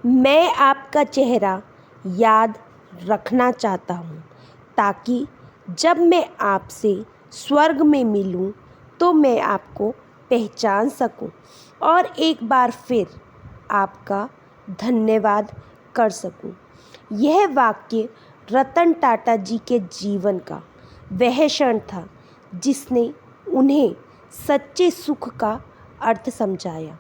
मैं आपका चेहरा याद रखना चाहता हूँ ताकि जब मैं आपसे स्वर्ग में मिलूँ तो मैं आपको पहचान सकूँ और एक बार फिर आपका धन्यवाद कर सकूँ। यह वाक्य रतन टाटा जी के जीवन का वह क्षण था जिसने उन्हें सच्चे सुख का अर्थ समझाया।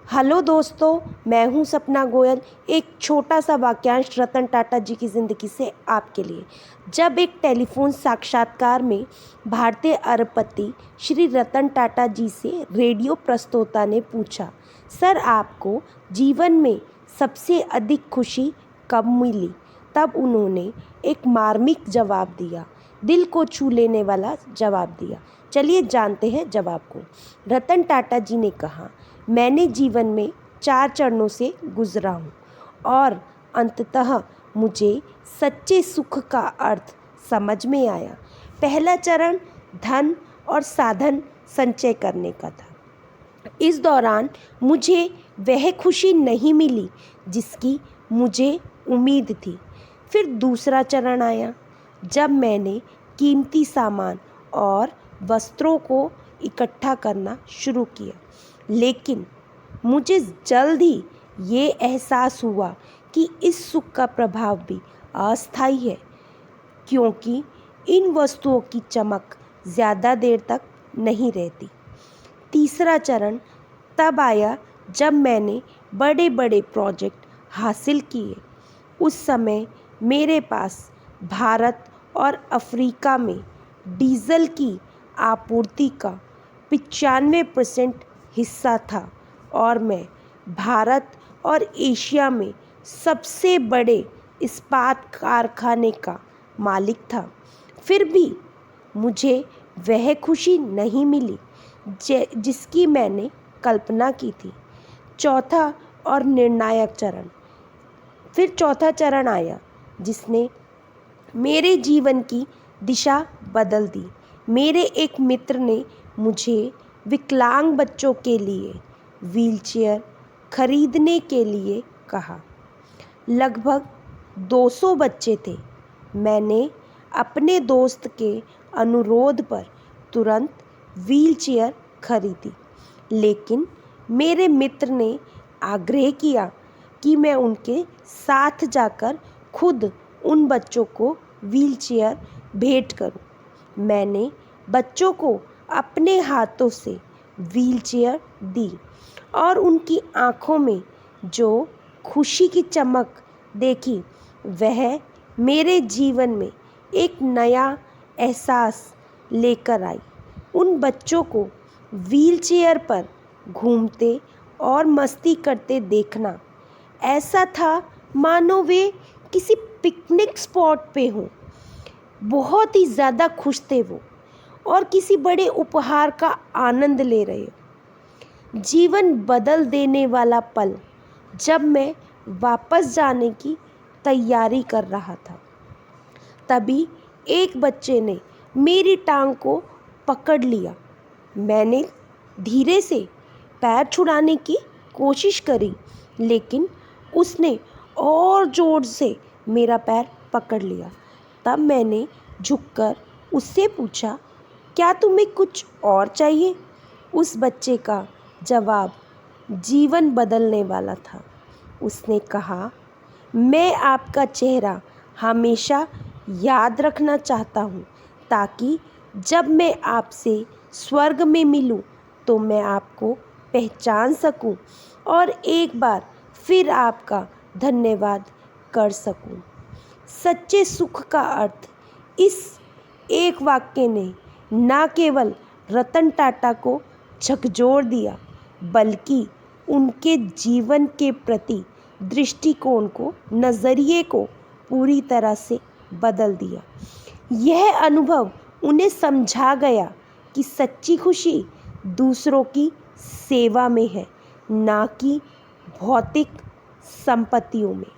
हेलो दोस्तों, मैं हूं सपना गोयल। एक छोटा सा वाक्यांश रतन टाटा जी की ज़िंदगी से आपके लिए। जब एक टेलीफोन साक्षात्कार में भारतीय अरबपति श्री रतन टाटा जी से रेडियो प्रस्तोता ने पूछा, सर आपको जीवन में सबसे अधिक खुशी कब मिली, तब उन्होंने एक मार्मिक जवाब दिया, दिल को छू लेने वाला जवाब दिया। चलिए जानते हैं जवाब को। रतन टाटा जी ने कहा, मैंने जीवन में 4 चरणों से गुजरा हूँ और अंततः मुझे सच्चे सुख का अर्थ समझ में आया। पहला चरण धन और साधन संचय करने का था। इस दौरान मुझे वह खुशी नहीं मिली जिसकी मुझे उम्मीद थी। फिर दूसरा चरण आया जब मैंने कीमती सामान और वस्त्रों को इकट्ठा करना शुरू किया, लेकिन मुझे जल्द ही ये एहसास हुआ कि इस सुख का प्रभाव भी अस्थायी है, क्योंकि इन वस्तुओं की चमक ज़्यादा देर तक नहीं रहती। तीसरा चरण तब आया जब मैंने बड़े बड़े प्रोजेक्ट हासिल किए। उस समय मेरे पास भारत और अफ्रीका में डीजल की आपूर्ति का 95% हिस्सा था और मैं भारत और एशिया में सबसे बड़े इस्पात कारखाने का मालिक था। फिर भी मुझे वह खुशी नहीं मिली जिसकी मैंने कल्पना की थी। चौथा और निर्णायक चरण। फिर चौथा चरण आया जिसने मेरे जीवन की दिशा बदल दी। मेरे एक मित्र ने मुझे विकलांग बच्चों के लिए व्हीलचेयर खरीदने के लिए कहा। लगभग 200 बच्चे थे। मैंने अपने दोस्त के अनुरोध पर तुरंत व्हीलचेयर खरीदी, लेकिन मेरे मित्र ने आग्रह किया कि मैं उनके साथ जाकर खुद उन बच्चों को व्हीलचेयर भेंट करूं। मैंने बच्चों को अपने हाथों से व्हीलचेयर दी और उनकी आंखों में जो खुशी की चमक देखी, वह मेरे जीवन में एक नया एहसास लेकर आई। उन बच्चों को व्हीलचेयर पर घूमते और मस्ती करते देखना ऐसा था मानो वे किसी पिकनिक स्पॉट पे हों। बहुत ही ज़्यादा खुश थे वो और किसी बड़े उपहार का आनंद ले रहे हो। जीवन बदल देने वाला पल जब मैं वापस जाने की तैयारी कर रहा था, तभी एक बच्चे ने मेरी टांग को पकड़ लिया। मैंने धीरे से पैर छुड़ाने की कोशिश करी, लेकिन उसने और ज़ोर से मेरा पैर पकड़ लिया। तब मैंने झुककर उससे पूछा, क्या तुम्हें कुछ और चाहिए? उस बच्चे का जवाब जीवन बदलने वाला था। उसने कहा, मैं आपका चेहरा हमेशा याद रखना चाहता हूँ ताकि जब मैं आपसे स्वर्ग में मिलूँ तो मैं आपको पहचान सकूँ और एक बार फिर आपका धन्यवाद कर सकूँ। सच्चे सुख का अर्थ इस एक वाक्य ने न केवल रतन टाटा को झकझोर दिया, बल्कि उनके जीवन के प्रति दृष्टिकोण को, नज़रिए को पूरी तरह से बदल दिया। यह अनुभव उन्हें समझा गया कि सच्ची खुशी दूसरों की सेवा में है, ना कि भौतिक संपत्तियों में।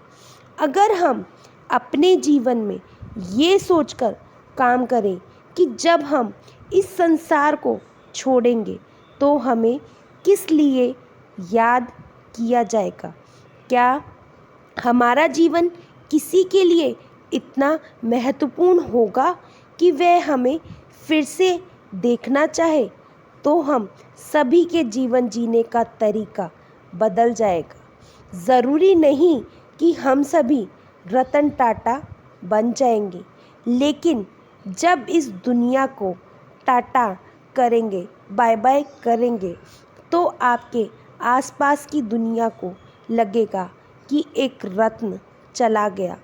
अगर हम अपने जीवन में ये सोचकर काम करें कि जब हम इस संसार को छोड़ेंगे तो हमें किस लिए याद किया जाएगा, क्या हमारा जीवन किसी के लिए इतना महत्वपूर्ण होगा कि वह हमें फिर से देखना चाहे? तो हम सभी के जीवन जीने का तरीका बदल जाएगा। ज़रूरी नहीं कि हम सभी रतन टाटा बन जाएंगे, लेकिन जब इस दुनिया को टाटा करेंगे, बाय बाय करेंगे, तो आपके आसपास की दुनिया को लगेगा कि एक रत्न चला गया,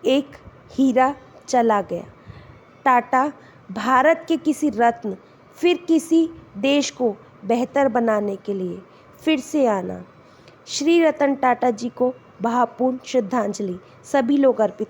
एक हीरा चला गया। टाटा भारत के किसी रत्न फिर किसी देश को बेहतर बनाने के लिए फिर से आना। श्री रतन टाटा जी को भावपूर्ण श्रद्धांजलि। सभी लोग अर्पित